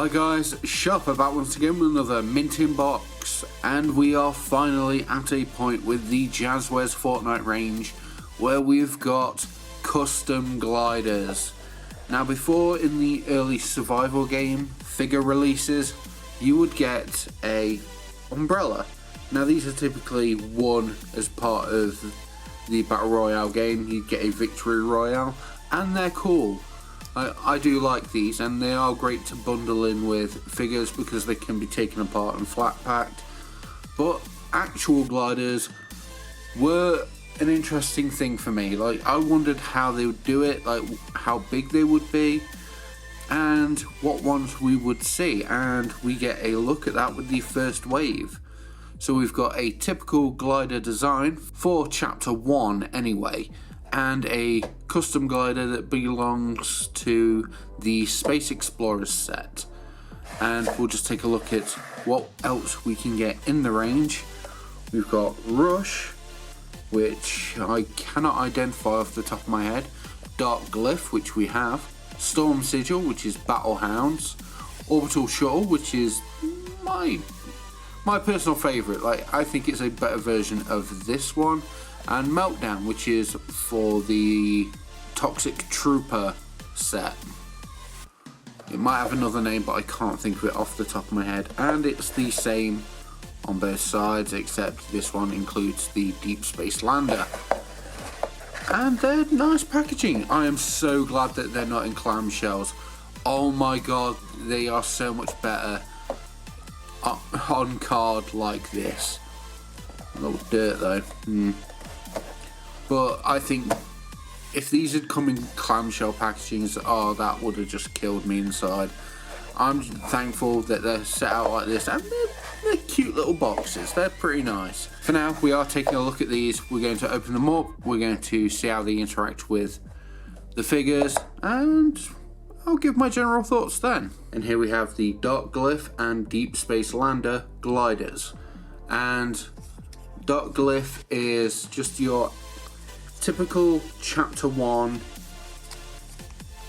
Hi guys, Sharper back once again with another minting box, and we are finally at a point with the Jazwares Fortnite range where we've got custom gliders. Now before, in the early survival game figure releases, you would get a umbrella. Now these are typically won as part of the Battle Royale game. You get a Victory Royale and they're cool. I do like these, and they are great to bundle in with figures because they can be taken apart and flat packed. But actual gliders were an interesting thing for me. Like, I wondered how they would do it, like how big they would be, and what ones we would see. And we get a look at that with the first wave. So we've got a typical glider design for Chapter 1 anyway, and a custom glider that belongs to the Space Explorers set. And we'll just take a look at what else we can get in the range. We've got Rush, which I cannot identify off the top of my head, Dark Glyph, which we have, Storm Sigil, which is Battle Hounds, Orbital Shuttle, which is my personal favourite. Like, I think it's a better version of this one, and Meltdown, which is for the Toxic Trooper set. It might have another name, but I can't think of it off the top of my head. And it's the same on both sides, except this one includes the Deep Space Lander. And they're nice packaging. I am so glad that they're not in clamshells. Oh my god, they are so much better on card like this. A little dirt though. But I think if these had come in clamshell packagings, oh, that would have just killed me inside. I'm thankful that they're set out like this, and they're cute little boxes. They're pretty nice. For now, we are taking a look at these. We're going to open them up. We're going to see how they interact with the figures, and I'll give my general thoughts then. And here we have the Dark Glyph and Deep Space Lander gliders. And Dark Glyph is just your typical Chapter 1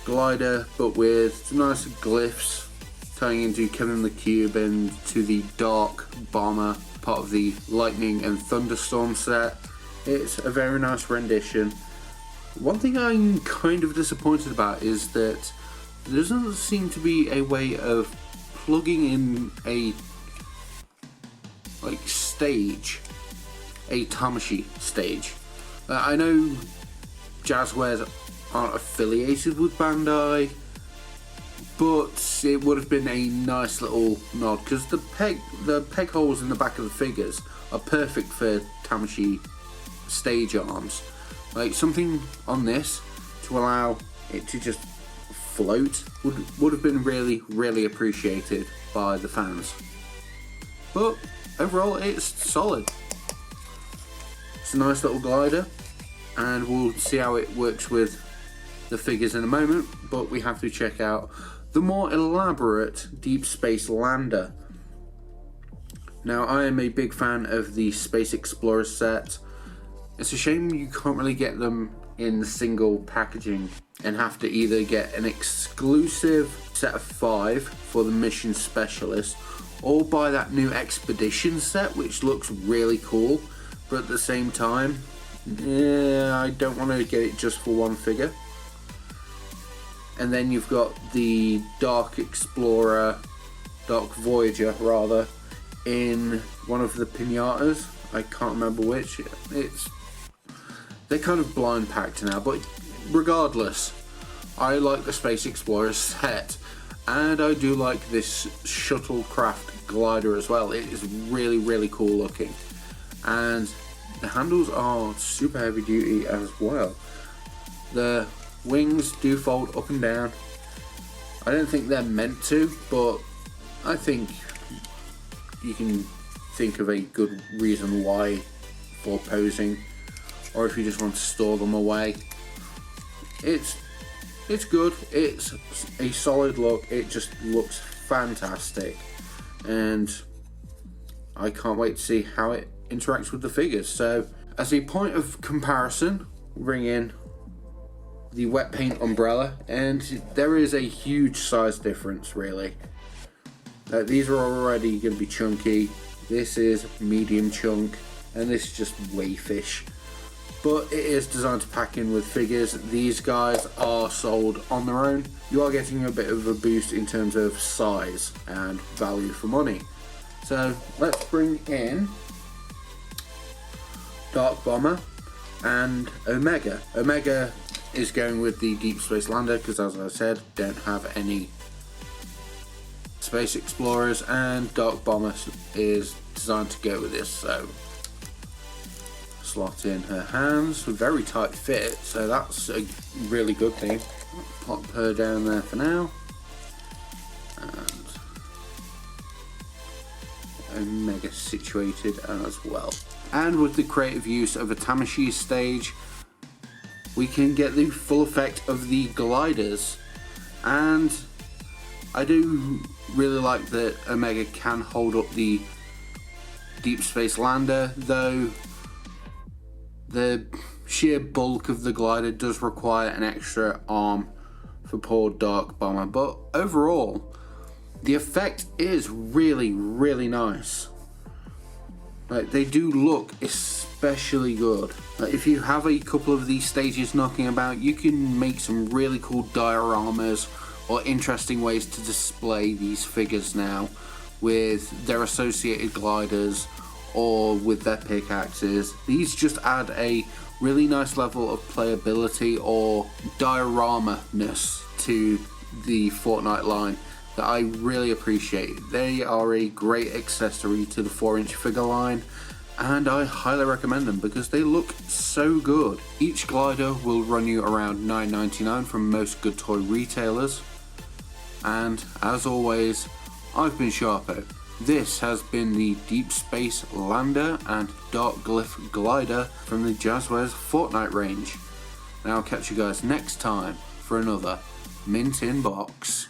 glider, but with nice glyphs tying into Kevin the Cube and to the Dark Bomber, part of the Lightning and Thunderstorm set. It's a very nice rendition. One thing I'm kind of disappointed about is that there doesn't seem to be a way of plugging in a stage, a Tamashii stage. I know Jazwares aren't affiliated with Bandai, but it would have been a nice little nod, because the peg holes in the back of the figures are perfect for Tamashii stage arms. Like, something on this to allow it to just float would have been really appreciated by the fans. But overall, it's solid. It's a nice little glider, and we'll see how it works with the figures in a moment, but we have to check out the more elaborate Deep Space Lander. Now, I am a big fan of the Space Explorers set. It's a shame you can't really get them in single packaging and have to either get an exclusive set of 5 for the Mission Specialist, or buy that new Expedition set, which looks really cool. But at the same time, I don't want to get it just for one figure. And then you've got the Dark Voyager rather, in one of the pinatas. I can't remember which. They're kind of blind packed now, but regardless, I like the Space Explorers set, and I do like this shuttlecraft glider as well. It is really cool looking, and the handles are super heavy duty as well. The wings do fold up and down. I don't think they're meant to, but I think you can think of a good reason why for posing, or if you just want to store them away. It's good. It's a solid look. It just looks fantastic, and I can't wait to see how it interacts with the figures. So, as a point of comparison, bring in the wet paint umbrella, and there is a huge size difference really. These are already going to be chunky. This is medium chunk, and this is just wayfish. But it is designed to pack in with figures. These guys are sold on their own. You are getting a bit of a boost in terms of size and value for money. So let's bring in Dark Bomber and Omega. Omega is going with the Deep Space Lander because, as I said, don't have any Space Explorers, and Dark Bomber is designed to go with this. So slot in her hands, very tight fit, so that's a really good thing. Pop her down there for now, and Omega situated as well. And with the creative use of a Tamashii stage, we can get the full effect of the gliders, and I do really like that Omega can hold up the Deep Space Lander, though the sheer bulk of the glider does require an extra arm for poor Dark Bomber. But overall, the effect is really, really nice. Like, they do look especially good. Like, if you have a couple of these stages knocking about, you can make some really cool dioramas or interesting ways to display these figures now with their associated gliders or with their pickaxes. These just add a really nice level of playability or diorama-ness to the Fortnite line that I really appreciate. They are a great accessory to the 4-inch figure line, and I highly recommend them because they look so good. Each glider will run you around $9.99 from most good toy retailers. And as always, I've been Sharpo. This has been the Deep Space Lander and Dark Glyph Glider from the Jazwares Fortnite range. And I'll catch you guys next time for another Mint in Box.